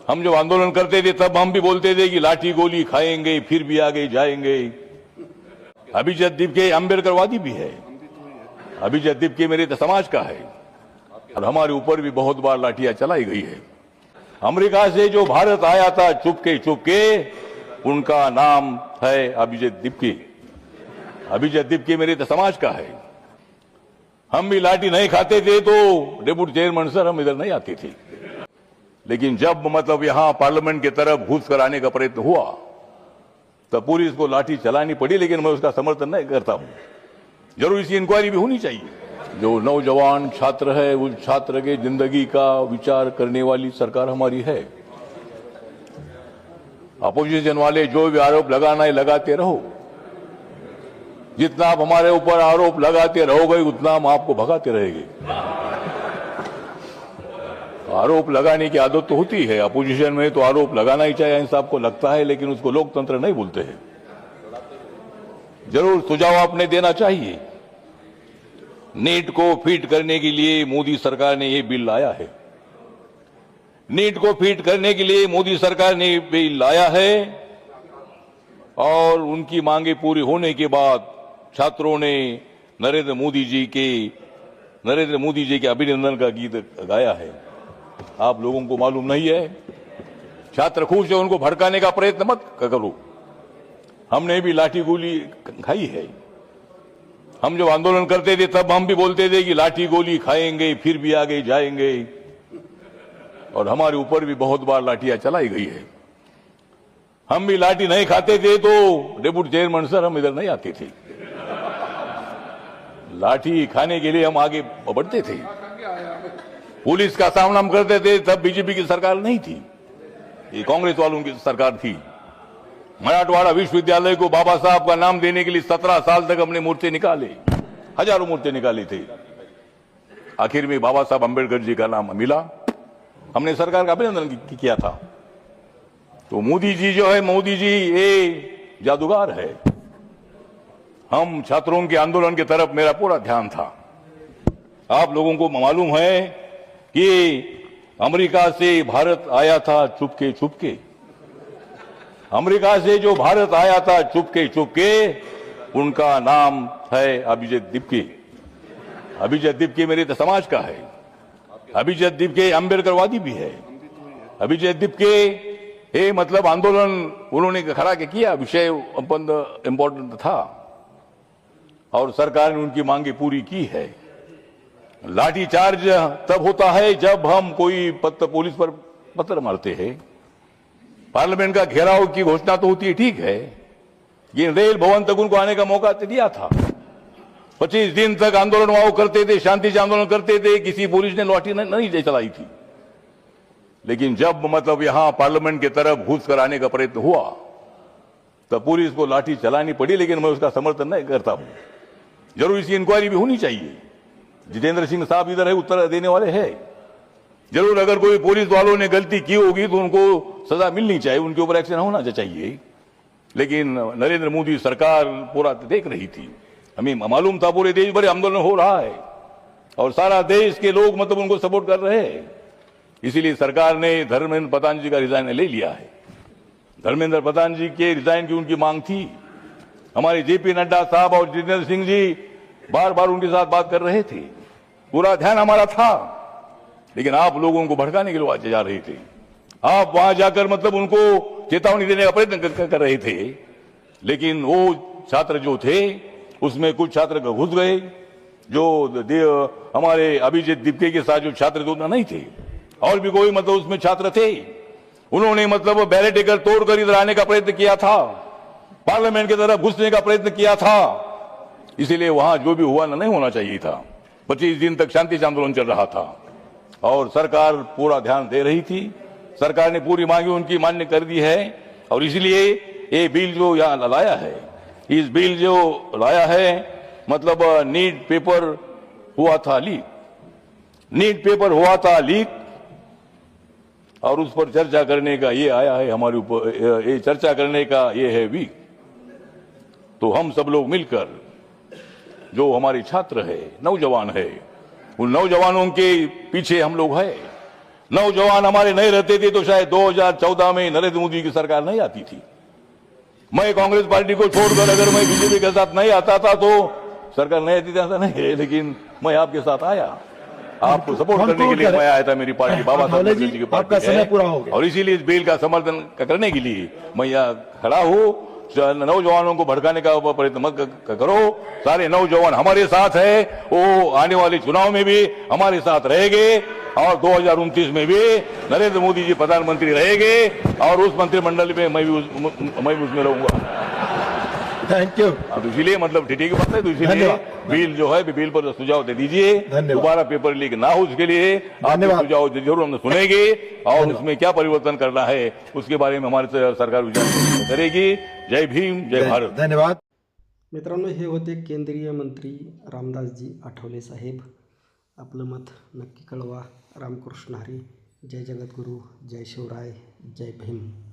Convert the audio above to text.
हम जब आंदोलन करते थे तब हम भी बोलते थे कि लाठी गोली खाएंगे, फिर भी आगे जाएंगे। अभिजीत दिपके अम्बेडकरवादी भी है, अभिजीत दिपके मेरे समाज का है और हमारे ऊपर भी बहुत बार लाठियां चलाई गई है। अमेरिका से जो भारत आया था चुपके चुपके, उनका नाम है अभिजीत दिपके। अभिजीत दिपके मेरे समाज का है। हम भी लाठी नहीं खाते थे तो डेप्यूटी चेयरमैन सर हम इधर नहीं आते थे, लेकिन जब मतलब यहां पार्लियामेंट की तरफ घुस कर आने का प्रयत्न हुआ तब पुलिस को लाठी चलानी पड़ी, लेकिन मैं उसका समर्थन नहीं करता हूं। जरूर इसकी इंक्वायरी भी होनी चाहिए। जो नौजवान छात्र है उस छात्र के जिंदगी का विचार करने वाली सरकार हमारी है। अपोजिशन वाले जो भी आरोप लगाना है लगाते रहो, जितना आप हमारे ऊपर आरोप लगाते रहोगे उतना हम आपको भगाते रहेंगे। आरोप लगाने की आदत तो होती है, अपोजिशन में तो आरोप लगाना ही चाहिए, ऐसा आपको लगता है, लेकिन उसको लोकतंत्र नहीं बोलते हैं। जरूर सुझाव आपने देना चाहिए। नीट को फिट करने के लिए मोदी सरकार ने ये बिल लाया है। नीट को फिट करने के लिए मोदी सरकार ने बिल लाया है और उनकी मांगे पूरी होने के बाद छात्रों ने नरेंद्र मोदी जी के अभिनंदन का गीत गाया है। आप लोगों को मालूम नहीं है? छात्र खुश है, उनको भड़काने का प्रयत्न मत करो। हमने भी लाठी गोली खाई है। हम जब आंदोलन करते थे तब हम भी बोलते थे कि लाठी गोली खाएंगे, फिर भी आगे जाएंगे, और हमारे ऊपर भी बहुत बार लाठियां चलाई गई है। हम भी लाठी नहीं खाते थे तो डेप्यूटी चेयरमैन सर हम इधर नहीं आते थे। लाठी खाने के लिए हम आगे बढ़ते थे। पुलिस का सामना हम करते थे तब बीजेपी की सरकार नहीं थी, ये कांग्रेस वालों की सरकार थी। मराठवाड़ा विश्वविद्यालय को बाबा साहब का नाम देने के लिए 17 साल तक हमने मोर्चे निकाले, हजारों मोर्चे निकाले थे। आखिर में बाबा साहब अम्बेडकर जी का नाम मिला, हमने सरकार का अभिनंदन किया था। तो मोदी जी जो है, मोदी जी ये जादूगर है। हम छात्रों के आंदोलन की तरफ मेरा पूरा ध्यान था। आप लोगों को मालूम है कि अमेरिका से भारत आया था चुपके चुपके। अमेरिका से जो भारत आया था चुपके चुपके, उनका नाम है अभिजीत दिपके। अभिजीत दिपके मेरे समाज का है। अभिजीत दिपके अम्बेडकरवादी भी है। अभिजीत दिपके ये मतलब आंदोलन उन्होंने खड़ा किया, विषय इंपॉर्टेंट था और सरकार ने उनकी मांगे पूरी की है। लाठीचार्ज तब होता है जब हम कोई पुलिस पर पत्थर मारते हैं। पार्लियामेंट का घेराव की घोषणा तो होती है, ठीक है, ये रेल भवन तक उनको आने का मौका दिया था। 25 दिन तक आंदोलन वहां करते थे, शांति से आंदोलन करते थे, किसी पुलिस ने लाठी नहीं चलाई थी। लेकिन जब मतलब यहां पार्लियामेंट की तरफ घुस कर आने का प्रयत्न हुआ तब पुलिस को लाठी चलानी पड़ी, लेकिन मैं उसका समर्थन नहीं करता हूं। जरूर इसकी इंक्वायरी भी होनी चाहिए। जितेंद्र सिंह साहब इधर है, उत्तर देने वाले हैं। जरूर अगर कोई पुलिस वालों ने गलती की होगी तो उनको सजा मिलनी चाहिए, उनके ऊपर एक्शन होना चाहिए। लेकिन नरेंद्र मोदी सरकार पूरा देख रही थी। हमें मालूम था पूरे देश भर आंदोलन हो रहा है और सारा देश के लोग मतलब उनको सपोर्ट कर रहे हैं। इसीलिए सरकार ने धर्मेंद्र प्रधान जी का रिजाइन ले लिया है। धर्मेंद्र प्रधान जी के रिजाइन की उनकी मांग थी। हमारे जेपी नड्डा साहब और जितेंद्र सिंह जी बार बार उनके साथ बात कर रहे थे। पूरा ध्यान हमारा था, लेकिन आप लोगों को भड़काने के लिए जा रहे थे। आप वहां जाकर मतलब उनको चेतावनी देने का प्रयत्न कर रहे थे, लेकिन वो छात्र जो थे उसमें कुछ छात्र घुस गए जो हमारे अभिजीत दिपके के साथ जो छात्र थे उतना नहीं थे, और भी कोई मतलब उसमें छात्र थे। उन्होंने मतलब बैरिकेड तोड़कर इधर आने का प्रयत्न किया था, पार्लियामेंट की तरफ घुसने का प्रयत्न किया था। इसीलिए वहां जो भी हुआ नहीं होना चाहिए था। 25 दिन तक शांति से आंदोलन चल रहा था और सरकार पूरा ध्यान दे रही थी। सरकार ने पूरी मांगी उनकी मान्य कर दी है और इसलिए ये बिल जो यहाँ लाया है, इस बिल जो लाया है मतलब नीट पेपर हुआ था लीक, नीट पेपर हुआ था लीक और उस पर चर्चा करने का ये आया है हमारे ऊपर, ये चर्चा करने का ये है वीक। तो हम सब लोग मिलकर जो हमारे छात्र है, नौजवान है, उन नौजवानों के पीछे हम लोग हैं। नौजवान हमारे नहीं रहते थे तो शायद 2014 में नरेंद्र मोदी की सरकार नहीं आती थी। मैं कांग्रेस पार्टी को छोड़कर अगर मैं बीजेपी के साथ नहीं आता था तो सरकार नहीं आती थी, ऐसा नहीं है, लेकिन मैं आपके साथ आया, आपको सपोर्ट करने के लिए मैं आया था। मेरी पार्टी बाबा साहब अम्बेडकर जी की पार्टी है और इसीलिए इस बिल का समर्थन करने के लिए मैं यहाँ खड़ा हूँ। नौजवानों को भड़काने का प्रयत्न मत करो। सारे नौजवान हमारे साथ है, वो आने वाले चुनाव में भी हमारे साथ रहेंगे और 2029 में भी नरेंद्र मोदी जी प्रधानमंत्री रहेंगे और उस मंत्रिमंडल में मैं भी उसमें रहूंगा। Thank you. तो इसीलिए मतलब ठीक बात है, तो इसीलिए बिल जो है बिल पर सुझाव दे दीजिए, दोबारा पेपर लीक ना हो उसके लिए आप सुझाव जरूर हम सुनेंगे और उसमें क्या परिवर्तन करना है उसके बारे में हमारी सरकार विचार करेगी। जय भीम, जय भारत। धन्यवाद मित्रांनो, हे होते केंद्रीय मंत्री रामदासजी आठवले साहेब। आपलं मत नक्की कळवा। रामकृष्ण हरी, जय जगद्गुरू, जय शिवराय, जय भीम।